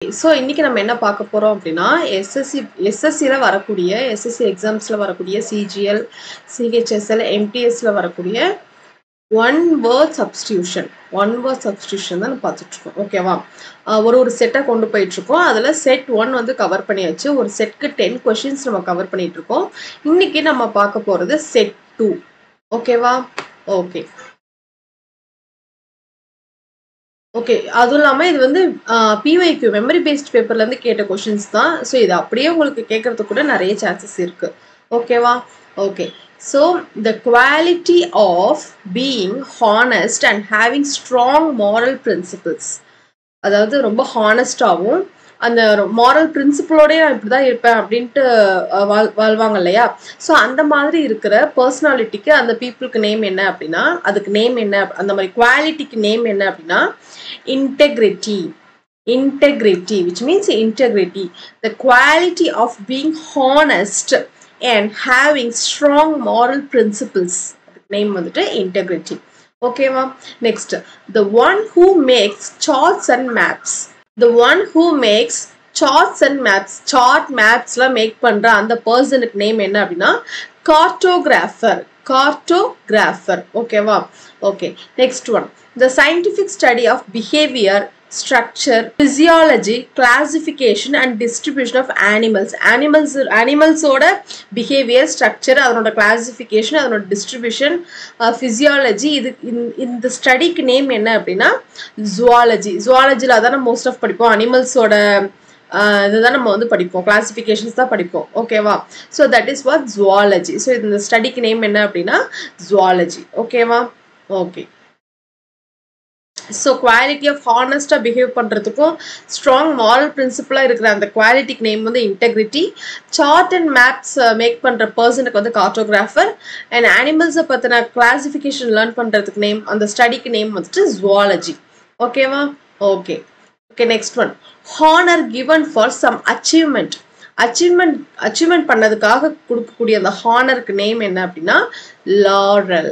So இன்னைக்கு நம்ம என்ன பார்க்க போகிறோம் அப்படின்னா எஸ்எஸ்சியில் வரக்கூடிய எஸ்எஸ்சி எக்ஸாம்ஸில் வரக்கூடிய சிஜிஎல் சிஹெச்எஸ்எல் எம்டிஎஸ்ல வரக்கூடிய ஒன் வேர்ட் சப்ஸ்டியூஷன் தான் பார்த்துட்ருக்கோம். ஓகேவா? ஒரு செட்டை கொண்டு போயிட்டுருக்கோம். அதில் செட் 1 வந்து கவர் பண்ணியாச்சு. ஒரு செட்க்கு 10 கொஷின்ஸ் நம்ம கவர் பண்ணிகிட்ருக்கோம். இன்னைக்கு நம்ம பார்க்க போகிறது செட் 2. ஓகேவா? ஓகே, அதுவும் இல்லாமல் இது வந்து பிஒய்க்யூ மெமரி பேஸ்ட் பேப்பர்லேருந்து கேட்ட கொஷின்ஸ் தான். ஸோ இது அப்படியே உங்களுக்கு கேட்கறதுக்கு கூட நிறைய சான்சஸ் இருக்குது. ஓகேவா? Okay, so the quality of being honest and having strong moral principles, அதாவது ரொம்ப ஹானஸ்டாகவும் அந்த மாரல் பிரின்சிபிளோடய நான் இப்படி தான் இருப்பேன் அப்படின்ட்டு வாழ்வாங்க இல்லையா? ஸோ அந்த மாதிரி இருக்கிற பர்சனாலிட்டிக்கு அந்த பீப்புளுக்கு நேம் என்ன அப்படின்னா, அதுக்கு நேம் என்ன, அந்த மாதிரி குவாலிட்டிக்கு நேம் என்ன அப்படின்னா integrity, which means integrity, the quality of being honest and having strong moral principles. Name வந்துட்டு integrity. ஓகேவா? Next, the one who makes charts and maps. The one who makes charts and maps, chart mapsல make பண்ற அந்த பர்சனுக்கு name என்ன அப்படின்னா cartographer. ஓகேவா? Okay, next one, the scientific study of behavior, structure, physiology, classification and distribution of animals ஓட behavior, structure, அதனோட classification, அதனோட distribution, physiology, இந்த ஸ்டடிக்கு நேம் என்ன அப்படின்னா zoologyல அதான் மோஸ்ட் ஆஃப் படிப்போம். அனிமல்ஸோட இதுதான் நம்ம வந்து படிப்போம், கிளாசிஃபிகேஷன்ஸ் தான் படிப்போம். ஓகேவா? So that is what zoology. So இந்த ஸ்டடிக்கு நேம் என்ன அப்படின்னா ஜுவாலஜி. ஓகேவா? ஓகே, ஸோ குவாலிட்டி ஆஃப் ஹானஸ்டாக பிஹேவ் பண்ணுறதுக்கும் ஸ்ட்ராங் மாரல் பிரின்சிபலாக இருக்கிற அந்த குவாலிட்டிக்கு நேம் வந்து integrity. Chart and maps make பண்ணுற பர்சனுக்கு வந்து கார்ட்டோகிராஃபர். அண்ட் அனிமல்ஸை பற்றின கிளாசிஃபிகேஷன் லேர்ன் பண்ணுறதுக்கு நேம், அந்த ஸ்டடிக்கு நேம் வந்துட்டு ஜுவாலஜி. ஓகேவா? Okay, next one, honour given for some achievement பண்ணதுக்காக கொடுக்கக்கூடிய அந்த ஹானருக்கு நேம் என்ன அப்படின்னா லாரல்.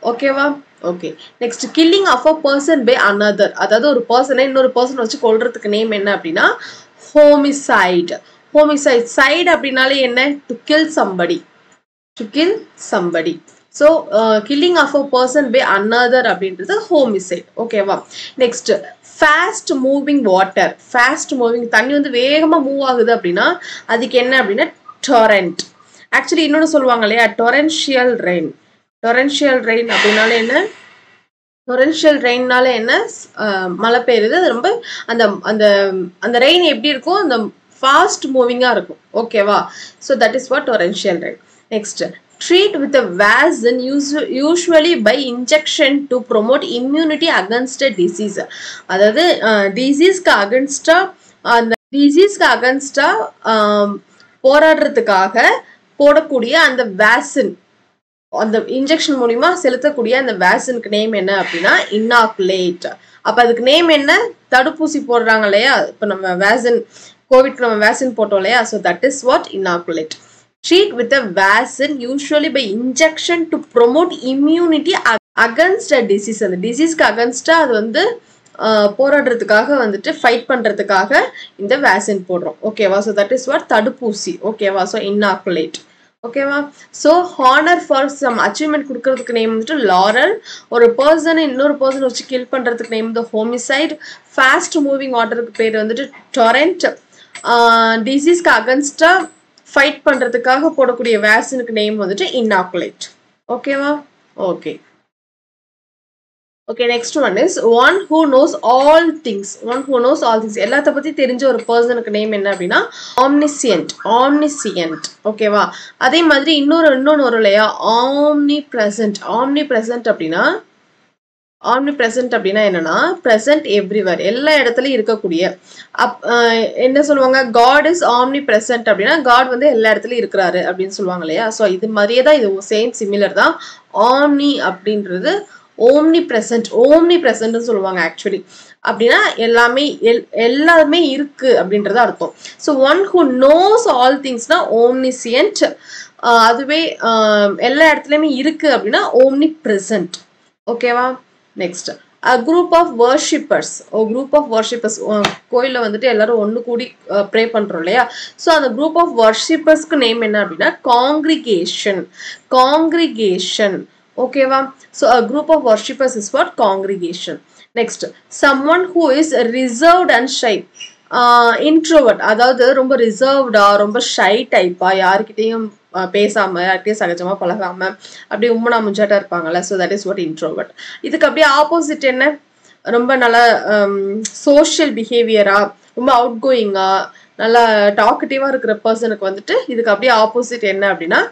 ஓகேவா? Okay, next, killing of a person by another, அதாவது ஒரு பர்சனை இன்னொரு பர்சன் வச்சு கொல்றதுக்கு நேம் என்ன அப்படின்னா ஹோமிசைட். சைடு அப்படின்னாலே என்ன? To kill somebody. So killing of a person by another அப்படின்றது ஹோமிசைட். ஓகேவா? Next, fast moving water. தண்ணி வந்து வேகமாக மூவ் ஆகுது அப்படின்னா அதுக்கு என்ன அப்படின்னா டொரண்ட். ஆக்சுவலி இன்னொன்று சொல்லுவாங்க இல்லையா, டொரன்ஷியல் ரெயின் அப்படின்னால என்ன? டொரன்ஷியல் ரெயின்னால என்ன? மழை பெய்யுது. அது ரொம்ப அந்த அந்த அந்த ரெயின் எப்படி இருக்கும்? அந்த ஃபாஸ்ட் மூவிங்காக இருக்கும். ஓகேவா? So that is what torrential rain. Next, treat with a vaccine usually by injection to promote immunity against a disease. அதாவது டிசீஸ்க்கு அகன்ஸ்டா போராடுறதுக்காக போடக்கூடிய அந்த வேக்சின், அந்த இன்ஜெக்ஷன் மூலியமா செலுத்தக்கூடிய அந்த வேக்சினுக்கு நேம் என்ன அப்படின்னா இன்னாகுலேட். அப்ப அதுக்கு நேம் என்ன? தடுப்பூசி போடுறாங்க இல்லையா? இப்ப நம்ம வேக்சின், கோவிட்க்கு நம்ம வேக்சின் போட்டோம் இல்லையா? So that is what inoculate. Treat with a vaccine usually by injection to promote immunity against a disease. அந்த டிசீஸ்க்கு அகன்ஸ்டா அது வந்து போராடுறதுக்காக வந்துட்டு ஃபைட் பண்றதுக்காக இந்த வேக்சின் போடுறோம். ஓகேவா? ஸோ தட் இஸ் வாட் தடுப்பூசி. ஓகேவா? So inoculate. ஓகேவா? So honour for some achievement கொடுக்கறதுக்கு நேம் வந்துட்டு லாரல். ஒரு பர்சனை இன்னொரு பர்சன் வச்சு கில் பண்றதுக்கு நேம் வந்து ஹோமிசைட். ஃபாஸ்ட் மூவிங் வாட்டருக்கு பேர் வந்துட்டு டொரண்ட். டிசீஸ்க்கு அகன்ஸ்டா ஃபைட் பண்ணுறதுக்காக போடக்கூடிய வேக்சினுக்கு நேம் வந்துட்டு இன்னாகுலேட். ஓகேவா? Okay, next one is one who knows all things. எல்லாத்த பற்றி தெரிஞ்ச ஒரு பர்சனுக்கு நேம் என்ன அப்படின்னா ஆம்னிசியன்ட். ஓகேவா? அதே மாதிரி இன்னொன்று வரும் இல்லையா, ஆம்னி பிரசன்ட் அப்படின்னா என்னன்னா பிரசன்ட் எவ்ரிவேர், எல்லா இடத்துலயும் இருக்கக்கூடிய. என்ன சொல்லுவாங்க? காட் இஸ் ஆம்னி பிரசன்ட் அப்படின்னா காட் வந்து எல்லா இடத்துலயும் இருக்கிறாரு அப்படின்னு சொல்லுவாங்க இல்லையா? ஸோ இது மாதிரியே தான், இது சிமிலர் தான். ஆம்னி அப்படின்றது ஓம்னி பிரசன்ட் சொல்லுவாங்க ஆக்சுவலி. அப்படின்னா எல்லாமே இருக்கு அப்படின்றத அர்த்தம். So one who knows all திங்ஸ்னா ஓம்னிசியன்ட். அதுவே எல்லா இடத்துலயுமே இருக்கு அப்படின்னா ஓம்னி பிரசன்ட். ஓகேவா? Next, a group of worshippers, a group of worshippers, கோயில்ல வந்துட்டு எல்லாரும் ஒண்ணு கூடி ப்ரே பண்றோம் இல்லையா, சோ அந்த group of worshippersக்கு நேம் என்ன அப்படின்னா congregation. Congregation, ஓகேவா? so a group of worshippers is what? Congregation. next, someone who is reserved and shy. introvert, அதாவது ரொம்ப ரிசர்வ்டா, ரொம்ப ஷை டைப்பா, யார்கிட்டயும் பேசாம, யார்கிட்டயும் சகஜமா பழகாம அப்படியே உம்மனா முஞ்சாட்டா இருப்பாங்கல்ல, so that is what introvert. இதுக்கு அப்படியே ஆப்போசிட் என்ன? ரொம்ப நல்ல சோஷியல் பிஹேவியரா, ரொம்ப அவுட் கோயிங்கா, நல்லா டாக்கட்டிவா இருக்கிற பர்சனுக்கு வந்துட்டு இதுக்கு அப்படியே ஆப்போசிட் என்ன அப்படின்னா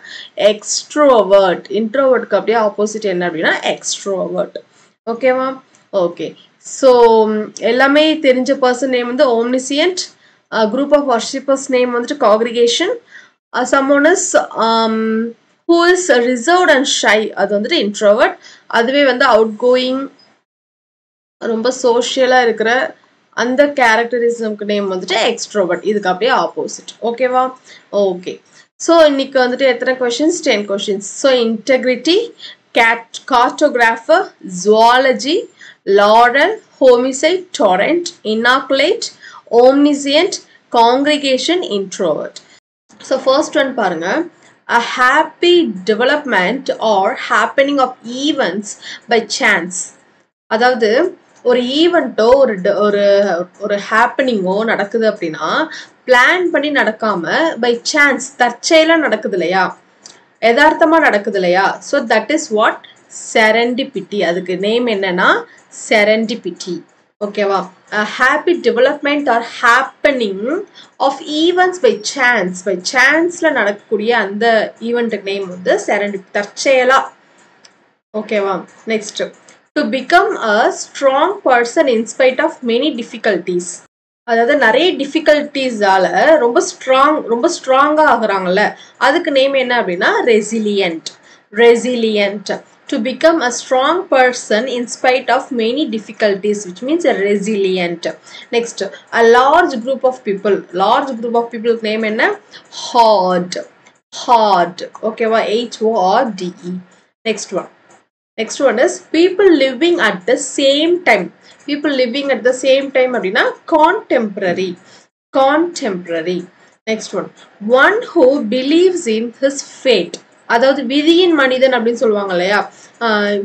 எக்ஸ்ட்ரோவர்ட். இன்ட்ரோவர்ட்க்கு அப்படியே ஆப்போசிட் என்ன அப்படின்னா எக்ஸ்ட்ரோவர்ட். ஓகேவா? ஓகே, ஸோ எல்லாமே தெரிஞ்ச பர்சன் நேம் வந்து omniscient, group of worshippers name வந்துட்டு congregation, someone is who is reserved and shy, அது வந்துட்டு introvert. அதுவே வந்து outgoing, ரொம்ப சோஷியலா இருக்கிற அந்த கேரக்டரிசம்க்கு நேம் வந்துட்டு extrovert. இதுக்கு அப்படியே ஆப்போசிட். ஓகேவா? ஓகே, ஸோ இன்னைக்கு வந்துட்டு எத்தனை questions? 10 questions. So integrity, cartographer, zoology, laurel, homicide, torrent, inoculate, omniscient, congregation, introvert. So first one பாருங்க, a happy development or happening of events by chance. அதாவது ஒரு ஈவெண்ட்டோ ஒரு ஹேப்பனிங்கோ நடக்குது அப்படின்னா பிளான் பண்ணி நடக்காம பை சான்ஸ், தற்செயலா நடக்குது இல்லையா, யதார்த்தமா நடக்குது இல்லையா, so that is what? serendipity. அதுக்கு நேம் என்னன்னா serendipity. ஓகேவா? a happy development or happening of events by chance. by chanceல நடக்கக்கூடிய அந்த ஈவெண்ட்டுக்கு நேம் வந்து serendipity, தற்செயலா. ஓகேவா? Next, to become a strong person in spite of many difficulties. அதாவது நிறைய டிஃபிகல்ட்டிஸால ரொம்ப ஸ்ட்ராங்கா ஆகுறாங்கல்ல, அதுக்கு நேம் என்ன அப்படின்னா resilient. Resilient, to become a strong person in spite of many difficulties, which means a resilient. next, a large group of people. large group of people name enna? horde. horde, okay va? HORDE. next one is people living at the same time. people living at the same time அப்படின்னா contemporary. contemporary. next one who believes in his fate. அதாவது விதியின் மனிதன் அப்படின்னு சொல்லுவாங்க இல்லையா,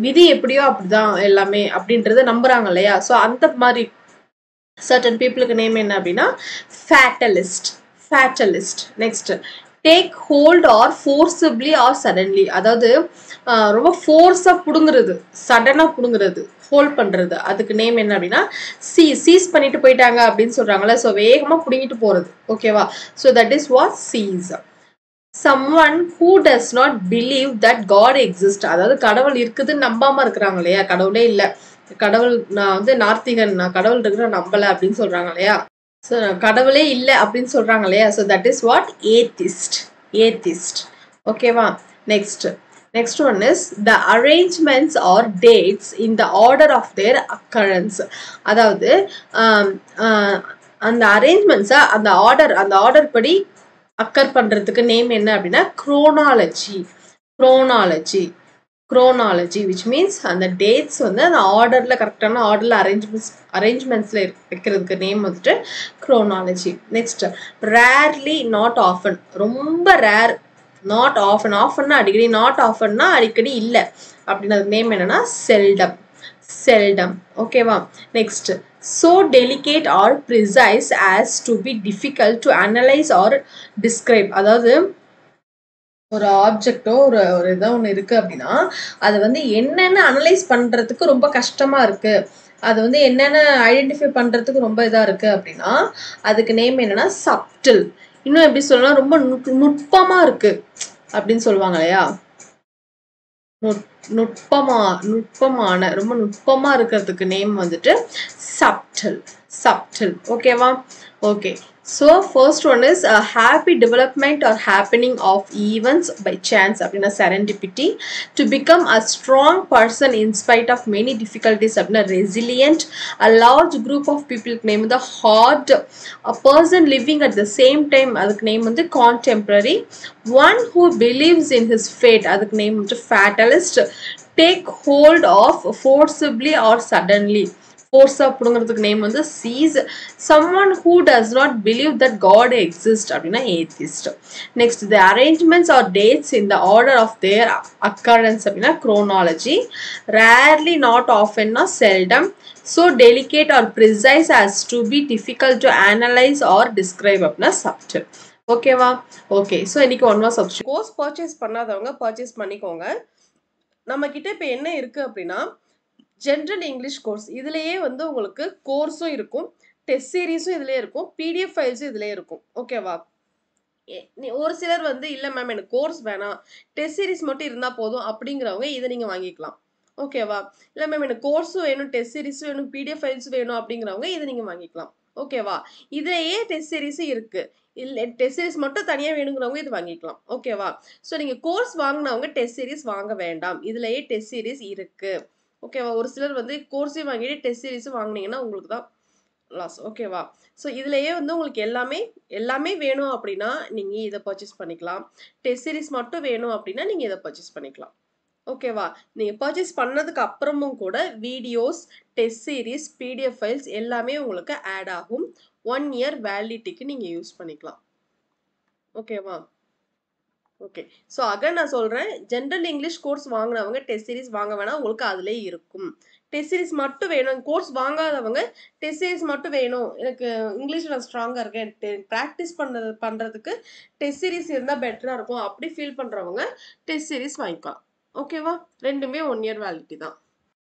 விதி எப்படியோ அப்படிதான் எல்லாமே அப்படின்றத நம்புறாங்க இல்லையா, ஸோ அந்த மாதிரி certain peopleக்கு நேம் என்ன அப்படின்னா fatalist. fatalist. next, take hold or forcibly or suddenly. அதாவது ரொம்ப ஃபோர்ஸா புடுங்குறது, சடனா புடுங்குறது, ஹோல்ட் பண்றது, அதுக்கு நேம் என்ன அப்படின்னா சீஸ் பண்ணிட்டு போயிட்டாங்க அப்படின்னு சொல்றாங்கல்ல, ஸோ வேகமா புடுங்கிட்டு போறது. ஓகேவா? So that is what? Seize. someone who does not believe that God exists. அதாவது கடவுள் இருக்குதுன்னு நம்பாம இருக்கிறாங்க இல்லையா, கடவுளே இல்லை, கடவுள் நான் வந்து நார்த்திகன், நான் கடவுள் இருக்கிற நம்பல அப்படின்னு சொல்றாங்க இல்லையா, ஸோ கடவுளே இல்லை அப்படின்னு சொல்றாங்க இல்லையா, so that is what? Atheist. Atheist. ஓகேவா? next one is the arrangements or dates in the order of their occurrence. அதாவது அந்த அரேஞ்ச்மெண்ட்ஸை அந்த ஆர்டர் படி அக்கர் பண்றதுக்கு நேம் என்ன அப்படின்னா chronology. chronology. chronology, which means அந்த டேட்ஸ் வந்து அந்த ஆர்டர்ல கரெக்டான ஆர்டர்ல அரேஞ்ச்மெண்ட்ஸ்ல வைக்கிறதுக்கு நேம் வந்துட்டு chronology. next, rarely, not often. ரொம்ப ரேர், not often. often அடிக்கடி, not often அடிக்கடி இல்லை அப்படின்னு நேம் என்னன்னா seldom. seldom. ஓகேவா? Next, so delicate or precise as to be difficult to analyze or describe. அதாவது ஒரு ஆப்ஜெக்டோ ஒரு ஏதோ ஒன்று இருக்கு அப்படின்னா அது வந்து என்னென்ன அனலைஸ் பண்றதுக்கு ரொம்ப கஷ்டமா இருக்கு, அது வந்து என்னென்ன ஐடென்டிஃபை பண்றதுக்கு ரொம்ப இதா இருக்கு அப்படின்னா அதுக்கு நேம் என்னன்னா சப்டில். இன்னும் எப்படி சொல்லலாம், ரொம்ப நுட்பமா இருக்கு அப்படின்னு சொல்லுவாங்க இல்லையா, நுட்பமான ரொம்ப நுட்பமா இருக்கிறதுக்கு நேம் வந்துட்டு சப்டில். subtle. Okay va? Okay, so first one is a happy development or happening of events by chance அப்படின்னா serendipity. To become a strong person in spite of many difficulties அப்படின்னா resilient. A large group of people name the hard. A person living at the same time அதுக்கு name வந்து contemporary. One who believes in his fate அதுக்கு name வந்து fatalist. Take hold of forcibly or suddenly. Force அப்படிங்கிறதுக்கு name வந்து seize. Someone who does not believe that God exists அப்படின்னா atheist. Next, the arrangements or dates in the order of their occurrence அப்படின்னா chronology. Rarely, not often, or seldom. So delicate or precise as to be difficult to analyze or describe அப்படின்னா subtle. ஓகேவா? Okay, so இன்னைக்கு one mark substitute. Course purchase பண்ணாதவங்க purchase பண்ணிக்கோங்க. நம்ம கிட்ட இப்போ என்ன இருக்கு அப்படின்னா ஜென்ரல் இங்கிலீஷ் கோர்ஸ் இதுலயே வந்து உங்களுக்கு கோர்ஸும் இருக்கும், டெஸ்ட் சீரீஸும் இதுலயே இருக்கும், பிடிஎஃப் ஃபைல்ஸும் இதுலயே இருக்கும். ஓகேவா? ஒரு சிலர் வந்து இல்ல மேம் எனக்கு கோர்ஸ் வேணாம், டெஸ்ட் சீரீஸ் மட்டும் இருந்தா போதும் அப்படிங்கிறவங்க இதை நீங்க வாங்கிக்கலாம். ஓகேவா? இல்ல மேம் எனக்கு கோர்ஸும் வேணும், டெஸ்ட் சீரீஸும் வேணும், பிடிஎஃப் ஃபைல்ஸ் வேணும் அப்படிங்கிறவங்க இதை நீங்க வாங்கிக்கலாம். ஓகேவா? இதுலயே டெஸ்ட் சீரீஸும் இருக்கு. இல்ல டெஸ்ட் சீரீஸ் மட்டும் தனியா வேணுங்கிறவங்க இது வாங்கிக்கலாம். ஓகேவா? ஸோ நீங்க கோர்ஸ் வாங்கினவங்க டெஸ்ட் சீரீஸ் வாங்க வேண்டாம், இதுலயே டெஸ்ட் சீரீஸ் இருக்கு. ஓகேவா? ஒரு சிலர் வந்து கோர்ஸே வாங்கிட்டு டெஸ்ட் சீரீஸும் வாங்கினீங்கன்னா உங்களுக்கு தான் லாஸ். ஓகேவா? ஸோ இதுலயே வந்து உங்களுக்கு எல்லாமே வேணும் அப்படின்னா நீங்க இதை பர்ச்சேஸ் பண்ணிக்கலாம். டெஸ்ட் சீரீஸ் மட்டும் வேணும் அப்படின்னா நீங்க இதை பர்ச்சேஸ் பண்ணிக்கலாம். ஓகேவா? நீங்க பர்ச்சேஸ் பண்ணதுக்கு அப்புறமும் கூட videos, test series, PDF files எல்லாமே உங்களுக்கு ஆட் ஆகும். 1 year வேலிடிட்டிக்கு நீங்க யூஸ் பண்ணிக்கலாம். ஓகேவா? ஓகே, ஸோ அகன் நான் சொல்கிறேன், ஜென்ரல் இங்கிலீஷ் கோர்ஸ் வாங்கினவங்க டெஸ்ட் சீரீஸ் வாங்க வேணாம், உங்களுக்கு அதிலே இருக்கும். டெஸ்ட் சீரீஸ் மட்டும் வேணும், கோர்ஸ் வாங்காதவங்க டெஸ்ட் சீரீஸ் மட்டும் வேணும், எனக்கு இங்கிலீஷில் நான் ஸ்ட்ராங்காக இருக்கேன், ப்ராக்டிஸ் பண்ணுறதுக்கு டெஸ்ட் சீரீஸ் இருந்தால் பெட்டராக இருக்கும் அப்படி ஃபீல் பண்ணுறவங்க டெஸ்ட் சீரீஸ் வாங்கிக்கலாம். ஓகேவா? ரெண்டுமே 1 year வேலிடிட்டி தான்.